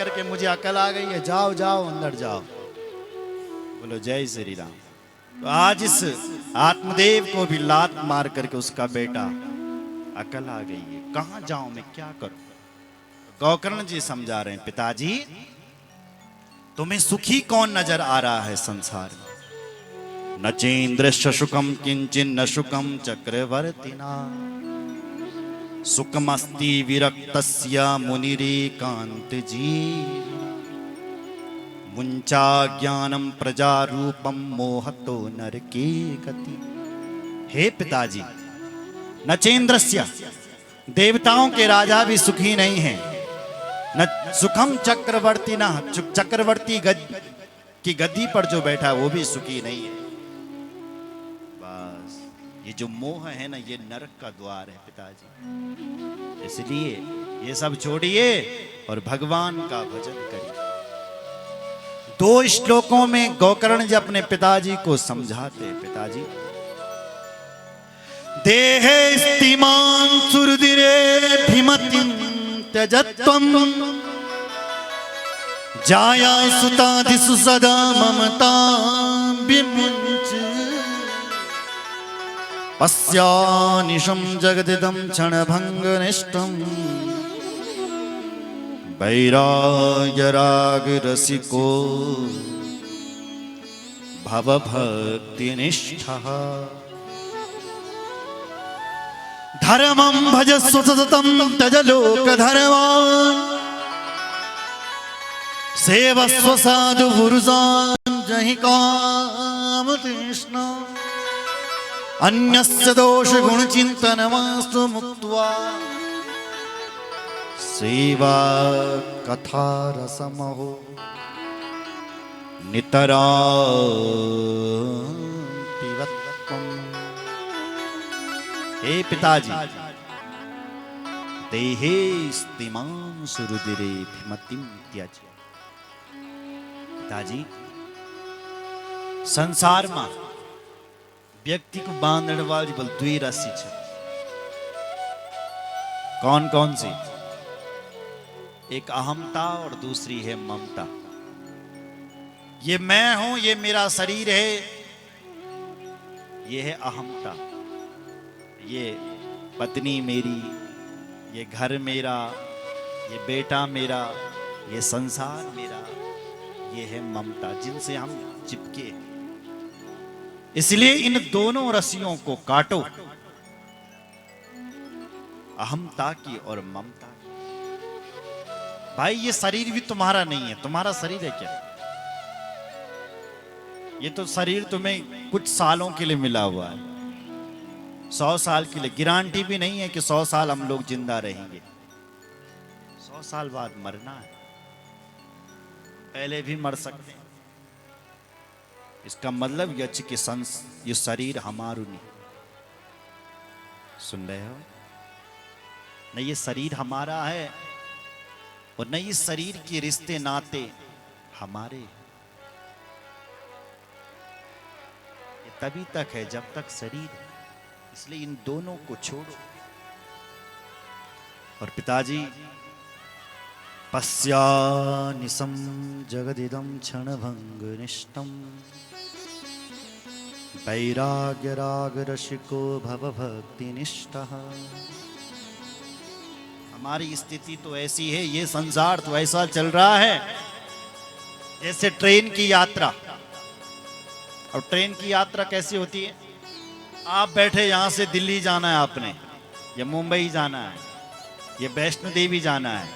करके मुझे अकल आ गई है, जाओ जाओ अंदर जाओ। बोलो जय श्री राम। तो आज इस आत्मदेव को भी लात मार करके उसका बेटा अकल आ गई है, कहां जाऊं मैं, क्या करूं। गोकर्ण जी समझा रहे हैं, पिताजी तुम्हें सुखी कौन नजर आ रहा है संसार में? न चेन्द्र शुकम किंचिन न शुकम चक्रवर्तिना सुखमस्ति विरक्तस्य मुनिरेकांत जी मुंचा ज्ञानम प्रजारूपम मोहतो नरके गति। हे पिताजी, नचेन्द्रस्य देवताओं के राजा भी सुखी नहीं हैं, न सुखम चक्रवर्ती ना चक्रवर्ती की गद्दी पर जो बैठा वो भी सुखी नहीं है। बस ये जो मोह है ना, ये नरक का द्वार है पिताजी। इसलिए ये सब छोड़िए और भगवान का भजन करिए। 2 श्लोकों में गोकर्ण जी अपने पिताजी को समझाते, पिताजी देहे स्तिमान सुरदिरे भिमतिं त्यजत्वं जाया सुतादिषु सदा ममतां विमुञ्च पश्यानिशं जगदिदं क्षणभङ्गनिष्ठं वैराग्यरागरसिको भवभक्तिनिष्ठः धर्मं भजस्व सततं त्यज लोकधर्मान् सेवस्व साधु पुरुषान् जहि कामतृष्णा अन्यस्य दोष गुण चिंतनमास्तु मुक्त्वा सेवा कथा रसमहो नितरां पिबत्वम्। हे पिताजी, देहे स्तिमां सुरुदिरे भिमतिं त्यज। पिताजी, संसार में व्यक्ति को बांधने वाली बल 2 रस्सी है। कौन कौन सी? एक अहमता और दूसरी है ममता। ये मैं हूं, ये मेरा शरीर है, ये है अहमता। ये पत्नी मेरी, ये घर मेरा, ये बेटा मेरा, ये संसार मेरा, ये है ममता, जिनसे हम चिपके। इसलिए इन दोनों रस्सियों को काटो, अहमता की और ममता की। भाई ये शरीर भी तुम्हारा नहीं है, तुम्हारा शरीर है क्या? ये तो शरीर तुम्हें कुछ सालों के लिए मिला हुआ है, 100 साल के लिए। गारंटी भी नहीं है कि 100 साल हम लोग जिंदा रहेंगे। 100 साल बाद मरना है, पहले भी मर सकते हैं। इसका मतलब यह कि ये शरीर हमारू नहीं। सुन रहे हो? न ये शरीर हमारा है और न ये शरीर के रिश्ते नाते हमारे। ये तभी तक है जब तक शरीर है, इसलिए इन दोनों को छोड़ो। और पिताजी, पश्यानिशं जगदिदं क्षणभङ्गनिष्ठं वैराग्यरागरसिको भवभक्तिनिष्ठः। हमारी स्थिति तो ऐसी है, ये संसार तो ऐसा चल रहा है जैसे ट्रेन की यात्रा। और ट्रेन की यात्रा कैसी होती है? आप बैठे, यहां से दिल्ली जाना है आपने, या मुंबई जाना है, या वैष्णो देवी जाना है,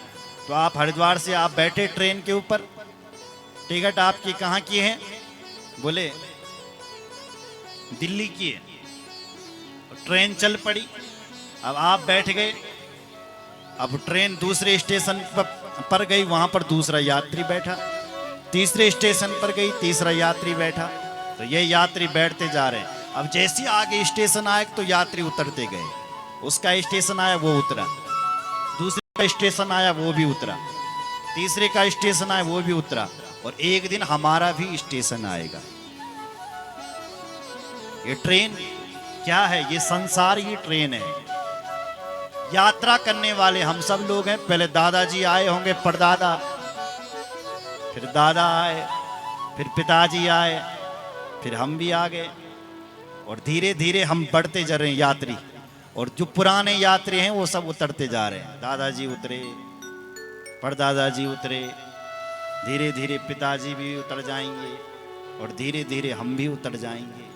तो आप हरिद्वार से आप बैठे ट्रेन के ऊपर, टिकट आपकी कहाँ की है? बोले दिल्ली की है। ट्रेन चल पड़ी, अब आप बैठ गए, अब ट्रेन दूसरे स्टेशन पर गई, वहां पर दूसरा यात्री बैठा, तीसरे स्टेशन पर गई, तीसरा यात्री बैठा। तो ये यात्री बैठते जा रहे हैं। अब जैसे आगे स्टेशन आए तो यात्री उतरते गए, उसका स्टेशन आया वो उतरा, दूसरे का स्टेशन आया वो भी उतरा, तीसरे का स्टेशन आया वो भी उतरा, और एक दिन हमारा भी स्टेशन आएगा। ये ट्रेन क्या है? ये संसार ही ट्रेन है। यात्रा करने वाले हम सब लोग हैं। पहले दादाजी आए होंगे, परदादा, फिर दादा आए, फिर पिताजी आए, फिर हम भी आ गए, और धीरे धीरे हम बढ़ते जा रहे हैं यात्री। और जो पुराने यात्री हैं वो सब उतरते जा रहे हैं। दादाजी उतरे, परदादाजी उतरे, धीरे धीरे पिताजी भी उतर जाएंगे, और धीरे धीरे हम भी उतर जाएंगे।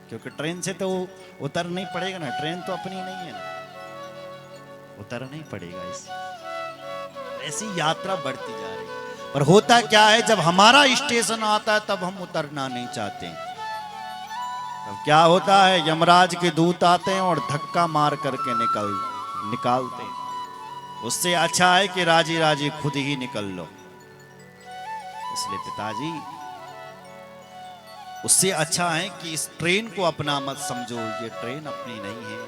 क्योंकि ट्रेन से तो उतर नहीं पड़ेगा ना, ट्रेन तो अपनी नहीं है ना, उतरना ही पड़ेगा। ऐसी यात्रा बढ़ती जा रही है। पर होता क्या है, जब हमारा स्टेशन आता है तब हम उतरना नहीं चाहते। तब क्या होता है, यमराज के दूत आते हैं और धक्का मार करके निकालते हैं। उससे अच्छा है कि राजी राजी खुद ही निकल लो। इसलिए पिताजी, उससे अच्छा है कि इस ट्रेन को अपना मत समझो। ये ट्रेन अपनी नहीं है,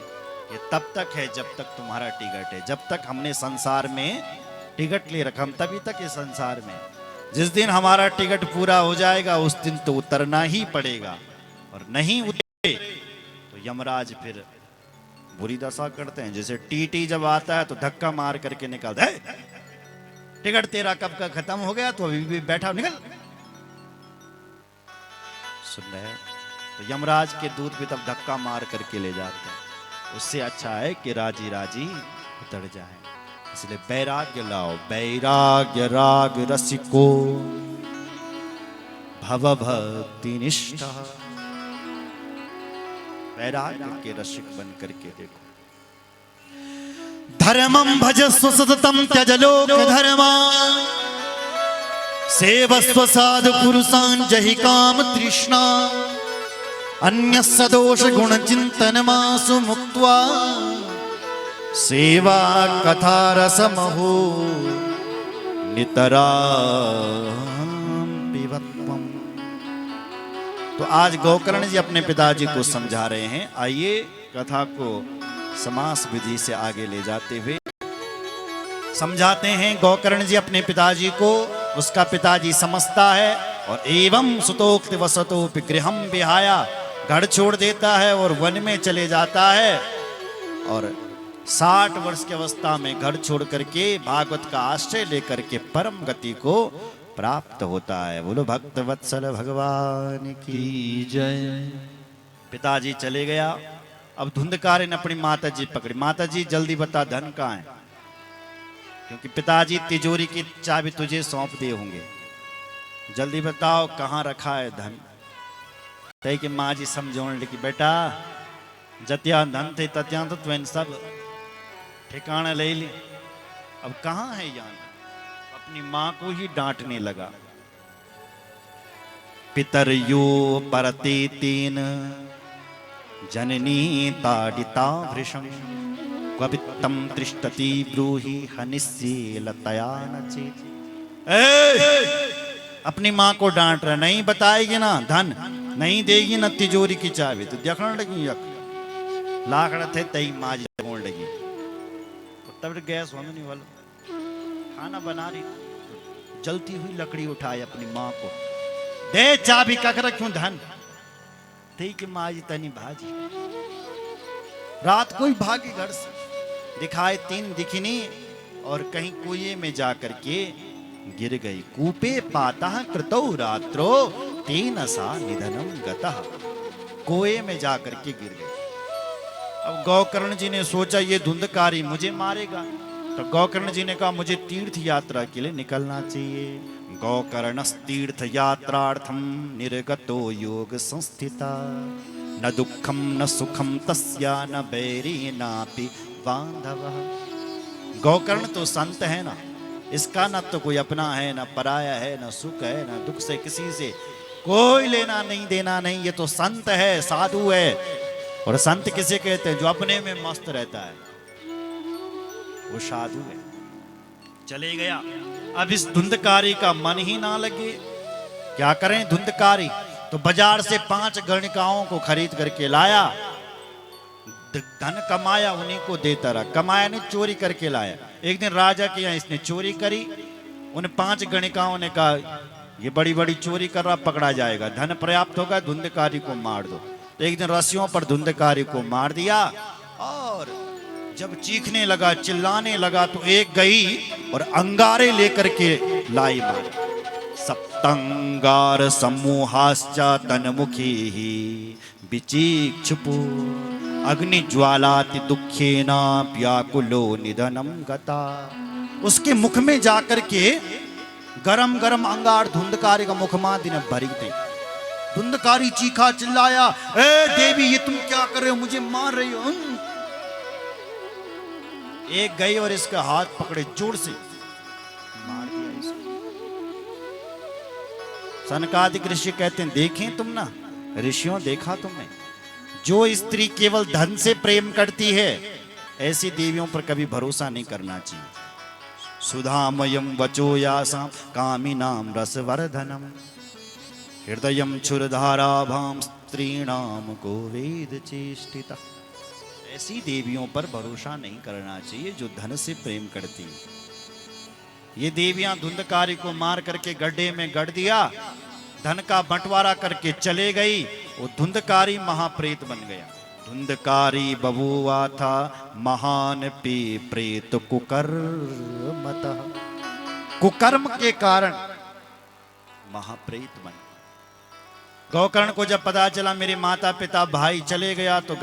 ये तब तक है जब तक तुम्हारा टिकट है। जब तक हमने संसार में टिकट ले रखा, हम तभी तक ये संसार में। जिस दिन हमारा टिकट पूरा हो जाएगा उस दिन तो उतरना ही पड़ेगा, और नहीं उतरे तो यमराज फिर बुरी दशा करते हैं। जैसे टीटी जब आता है तो धक्का मार करके निकालता है, टिकट तेरा कब का खत्म हो गया, तो अभी भी बैठा, निकल। सुन रहे हैं? तो यमराज के दूत भी तब धक्का मार करके ले जाते हैं। उससे अच्छा है कि राजी राजी उतर जाए। इसलिए वैराग्य लाओ, वैराग्य राग रसिको भव भक्ति निष्ठा। वैराग्य के रसिक बन करके देखो। धर्मं भजस्व सततं त्यज लोक धर्मा, सेवस्व साधु पुरुषान् जहि काम तृष्णा, अन्यस्य दोष गुण चिंतन मासु मुक्त्वा, सेवा कथा रसमहो नितरां पिबत्वम्। तो आज गोकर्ण जी अपने पिताजी को समझा रहे हैं। आइए कथा को समास विधि से आगे ले जाते हुए समझाते हैं। गोकर्ण जी अपने पिताजी को, उसका पिताजी समझता है, और एवं सुतोक्त वसतो गृहम विहाया, घर छोड़ देता है और वन में चले जाता है। और 60 वर्ष की अवस्था में घर छोड़ करके भागवत का आश्रय लेकर के परम गति को प्राप्त होता है। बोलो भक्त वत्सल भगवान की जय। पिताजी चले गया। अब धुंधकार ने अपनी माता जी पकड़ी। माता जी जल्दी बता, धन कहाँ है, क्योंकि पिताजी तिजोरी की चाबी तुझे सौंप दिए होंगे, जल्दी बताओ कहाँ रखा है धन। तय कि माँ जी समझाने लगी, बेटा जतिया धन थे तत्या तो तुम सब ठिकाना ले ली, अब कहाँ है यान। अपनी माँ को ही डांटने लगा। पितरयो परते तेन जननी ताडिता वृषं, क्वपित्तं दृष्टति ब्रूहि हनिस्येलतया न चेत्। अपनी माँ को डांट रहा, नहीं बताएगी ना धन, नहीं देगी ना तिजोरी की चाबी, तो देखने लगी यक लाखड़ थे तई माँ जी बोल लगी। तब गैस होने नहीं वाला, खाना बना रही, जलती हुई लकड़ी उठाई अपनी माँ को, दे चाबी कक रखूं धन। थी कि माँ जी तनी भाजी। रात को ही भागी घर से, दिखाए 3 दिखनी, और कहीं कुएं में जाकर के गिर गई। कूपे पाता कृतौ रात्रो तेन सा निधनम गतः। कुएं में जाकर के गिर गई। अब गोकर्ण जी ने सोचा ये धुंधकारी मुझे मारेगा, तो गोकर्ण जी ने कहा मुझे तीर्थ यात्रा के लिए निकलना चाहिए। गोकर्णस्तीर्थ यात्रार्थम निर्गतो योग संस्थिता, न दुखम न सुखम तस्या न बैरी नापि बांधवः। गोकर्ण तो संत है ना, इसका न तो कोई अपना है, न पराया है, न सुख है, न दुख से किसी से कोई लेना नहीं देना नहीं। ये तो संत है, साधु है। और संत किसे कहते हैं? जो अपने में मस्त रहता है, वो साधु है। चले गया। अब इस धुंधकारी का मन ही ना लगे, क्या करें धुंधकारी। तो बाजार से 5 गणिकाओं को खरीद करके लाया, धन कमाया, उन्हीं को देता रहा। कमाया नहीं, चोरी करके लाया। एक दिन राजा के यहाँ इसने चोरी करी। उन 5 गणिकाओं ने कहा ये बड़ी बड़ी चोरी कर रहा, पकड़ा जाएगा, धन पर्याप्त होगा, धुंधकारी को मार दो। तो एक दिन रस्सियों पर धुंधकारी को मार दिया, और जब चीखने लगा, चिल्लाने लगा, तो एक गई और अंगारे लेकर के लाई मार। सप्तंगार समूहाश्च तन्मुखी विचिक्षुपु अग्नि ज्वालाति दुखेन व्याकुलो निधनम गता। उसके मुख में जाकर के गरम गरम अंगार धुंधकारी का मुख मां दिन भरी थे। धुंधकारी चीखा चिल्लाया, ए देवी ये तुम क्या कर रहे हो, मुझे मार रही हो। एक गई और इसका हाथ पकड़े जोर से मार दिया इसको। सनकादिक ऋषि कहते हैं, देखें तुम ना ऋषियों, देखा तुमने, जो स्त्री केवल धन से प्रेम करती है ऐसी देवियों पर कभी भरोसा नहीं करना चाहिए। सुधामयम वचो यासाम कामिनाम रसवर्धनम हृदयम क्षुरधाराभाम स्त्रीणाम को वेद चेष्टिता। ऐसी देवियों पर भरोसा नहीं करना चाहिए जो धन से प्रेम करती है। ये देवियां धुंधकारी को मार करके गड्ढे में गड़ दिया, धन का बंटवारा करके चले गई। वो धुंधकारी महाप्रेत बन गया। धुंधकारी बबुआ था महान पी प्रेत कुकर्मतः, कुकर्म के कारण महाप्रेत बन। गोकर्ण को जब पता चला मेरे माता पिता भाई चले गया तो